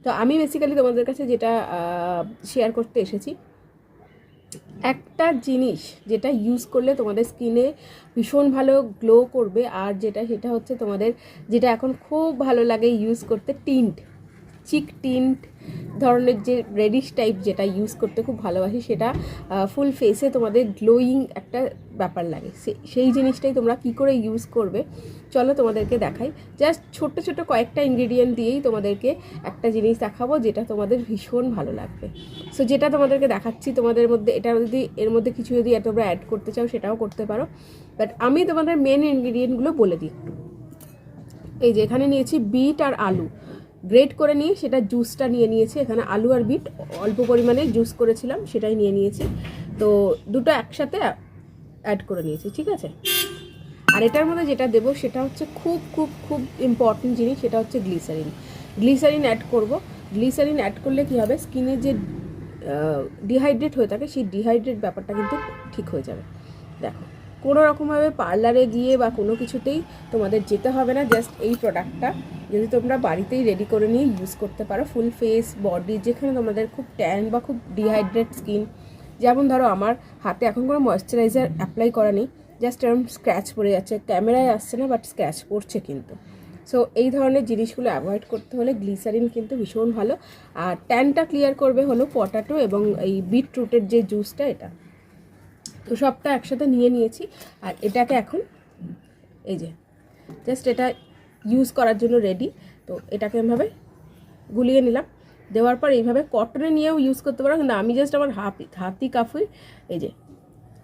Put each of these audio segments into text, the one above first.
তো আমি বেসিক্যালি তোমাদের কাছে যেটা শেয়ার করতে এসেছি, একটা জিনিস যেটা ইউজ করলে তোমাদের স্কিনে ভীষণ ভালো গ্লো করবে, আর সেটা হচ্ছে তোমাদের যেটা এখন খুব ভালো লাগে ইউজ করতে, টিন্ট, চিক টিন্ট ধরনের যে রেডিশ টাইপ যেটা ইউজ করতে খুব ভালোবাসি, সেটা ফুল ফেসে তোমাদের গ্লোয়িং একটা ব্যাপার লাগে। সেই জিনিসটাই তোমরা কি করে ইউজ করবে চলো তোমাদেরকে দেখাই। জাস্ট ছোট্ট ছোট্ট কয়েকটা ইনগ্রিডিয়েন্ট দিয়েই তোমাদেরকে একটা জিনিস দেখাবো যেটা তোমাদের ভীষণ ভালো লাগবে। সো যেটা তোমাদেরকে দেখাচ্ছি, তোমাদের মধ্যে এটা যদি এর মধ্যে কিছু যদি তোমরা অ্যাড করতে চাও সেটাও করতে পারো, বাট আমি তোমাদের মেন ইনগ্রিডিয়েন্টগুলো বলে দিই একটু। এই যে এখানে নিয়েছি বিট আর আলু, গ্রেট করে নিয়ে সেটা জুসটা নিয়ে নিয়েছি। এখানে আলু আর বিট অল্প পরিমাণে জুস করেছিলাম, সেটাই নিয়ে নিয়েছি। তো দুটো একসাথে অ্যাড করে নিয়েছি, ঠিক আছে। আর এটার মধ্যে যেটা দেবো সেটা হচ্ছে খুব খুব খুব ইম্পর্টেন্ট জিনিস, সেটা হচ্ছে গ্লিসারিন। গ্লিসারিন অ্যাড করব। গ্লিসারিন অ্যাড করলে কী হবে, স্কিনে যে ডিহাইড্রেট হয়ে থাকে সেই ডিহাইড্রেট ব্যাপারটা কিন্তু ঠিক হয়ে যাবে। দেখো, কোনো রকমভাবে পার্লারে গিয়ে বা কোনো কিছুতেই তোমাদের যেতে হবে না। জাস্ট এই প্রোডাক্টটা যদি তোমরা বাড়িতেই রেডি করে নিয়ে ইউজ করতে পারো, ফুল ফেস বডি যেখানে তোমাদের খুব ট্যান বা খুব ডিহাইড্রেট স্কিন, যেমন ধরো আমার হাতে এখন কোনো ময়েশ্চারাইজার অ্যাপ্লাই করা নেই, জাস্ট এরকম স্ক্র্যাচ পড়ে যাচ্ছে, ক্যামেরায় আসছে না বাট স্ক্র্যাচ পড়ছে কিন্তু। সো এই ধরনের জিনিসগুলো অ্যাভয়েড করতে হলে গ্লিসারিন কিন্তু ভীষণ ভালো। আর ট্যানটা ক্লিয়ার করবে হলো পটাটো এবং এই বিটরুটের যে জুসটা, এটা। তো সবটা একসাথে নিয়ে নিয়েছি, আর এটাকে এখন এই যে জাস্ট এটা ইউজ করার জন্য রেডি। তো এটাকে এভাবে গুলিয়ে নিলাম। দেওয়ার পর এইভাবে কটনে নিয়েও ইউজ করতে পারো, কিন্তু আমি জাস্ট আমার হাতি কাফুই এই যে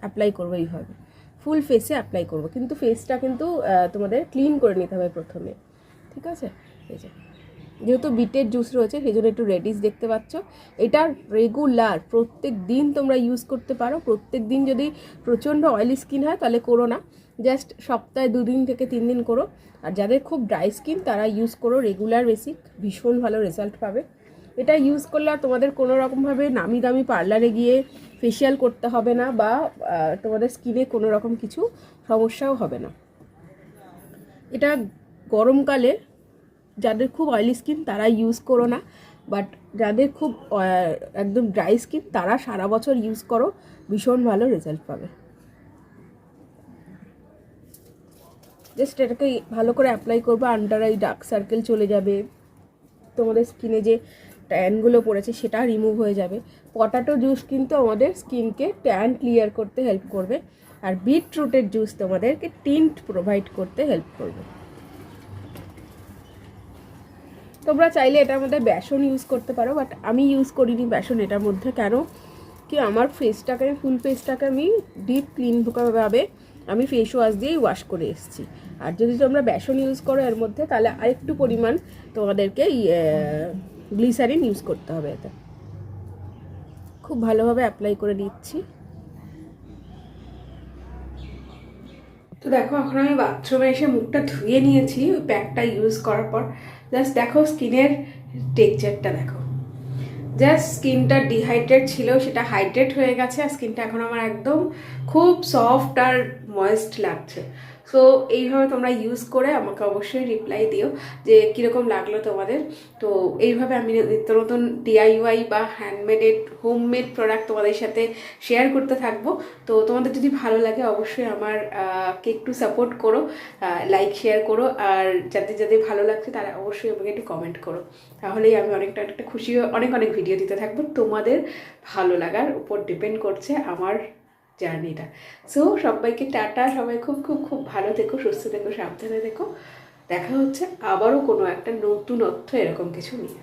অ্যাপ্লাই করবো, এইভাবে ফুল ফেসে অ্যাপ্লাই করবো। কিন্তু ফেসটা কিন্তু তোমাদের ক্লিন করে নিতে হবে প্রথমে, ঠিক আছে। এই যে যেহেতু বিটের জুস রয়েছে সেই জন্য একটু রেডিশ দেখতে পাচ্ছ। এটা রেগুলার প্রত্যেক দিন তোমরা ইউজ করতে পারো। প্রত্যেক দিন যদি প্রচণ্ড অয়েলি স্কিন হয় তাহলে করো না, জাস্ট সপ্তাহে 2 দিন থেকে 3 দিন করো। আর যাদের খুব ড্রাই স্কিন তারা ইউজ করো রেগুলার বেসিক, ভীষণ ভালো রেজাল্ট পাবে। এটা ইউজ করলে আর তোমাদের কোনো রকমভাবে নামি দামি পার্লারে গিয়ে ফেশিয়াল করতে হবে না, বা তোমাদের স্কিনে কোনো রকম কিছু সমস্যাও হবে না। এটা গরমকালে যাদের খুব অয়েলি স্কিন তারা ইউজ করো না, বাট যাদের খুব একদম ড্রাই স্কিন তারা সারা বছর ইউজ করো, ভীষণ ভালো রেজাল্ট পাবে। জাস্ট এটাকে ভালো করে অ্যাপ্লাই করবো, আন্ডার আই ডার্ক সার্কেল চলে যাবে, তোমাদের স্কিনে যে ট্যানগুলো পড়েছে সেটা রিমুভ হয়ে যাবে। পটাটো জুস কিন্তু আমাদের স্কিনকে ট্যান ক্লিয়ার করতে হেল্প করবে, আর বিটরুটের জুস তোমাদেরকে টিন্ট প্রোভাইড করতে হেল্প করবে। তোমরা চাইলে এটার মধ্যে বেসন ইউজ করতে পারো, বাট আমি ইউজ করিনি বেসন এটার মধ্যে। কেন কি, আমার ফেসটাকে ফুল ফেসটাকে আমি ডিপ ক্লিনভাবে আমি ফেস ওয়াশ দিয়েই ওয়াশ করে এসেছি। আর যদি তোমরা বেসন ইউজ করো এর মধ্যে তাহলে আরেকটু পরিমাণ তোমাদেরকে গ্লিসারিন ইউজ করতে হবে। এতে খুব ভালোভাবে অ্যাপ্লাই করে দিচ্ছি। তো দেখো, এখন আমি বাথরুমে এসে মুখটা ধুয়ে নিয়েছি ওই প্যাকটা ইউজ করার পর। জাস্ট দেখো স্কিনের টেক্সচারটা দেখো, জাস্ট স্কিনটা ডিহাইড্রেট ছিল সেটা হাইড্রেট হয়ে গেছে, আর স্কিনটা এখন আমার একদম খুব সফট আর ময়েস্ট লাগছে। সো এইভাবে তোমরা ইউজ করে আমাকে অবশ্যই রিপ্লাই দিও যে কীরকম লাগলো তোমাদের। তো এইভাবে আমি নিত্য নতুন ডিআইওয়াই বা হ্যান্ডমেডেড হোমমেড প্রোডাক্ট তোমাদের সাথে শেয়ার করতে থাকবো। তো তোমাদের যদি ভালো লাগে অবশ্যই আমার কে একটু সাপোর্ট করো, লাইক শেয়ার করো, আর যাদের যাদের ভালো লাগছে তারা অবশ্যই আমাকে একটু কমেন্ট করো। তাহলেই আমি অনেকটা খুশি, অনেক ভিডিও দিতে থাকবো। তোমাদের ভালো লাগার উপর ডিপেন্ড করছে আমার জার্নিটা। সো সবাইকে টাটা, সবাই খুব খুব খুব ভালো থেকো, সুস্থ থেকো, সাবধানে থেকো। দেখা হচ্ছে আবারও কোনো একটা নতুনত্ব এরকম কিছু নিয়ে।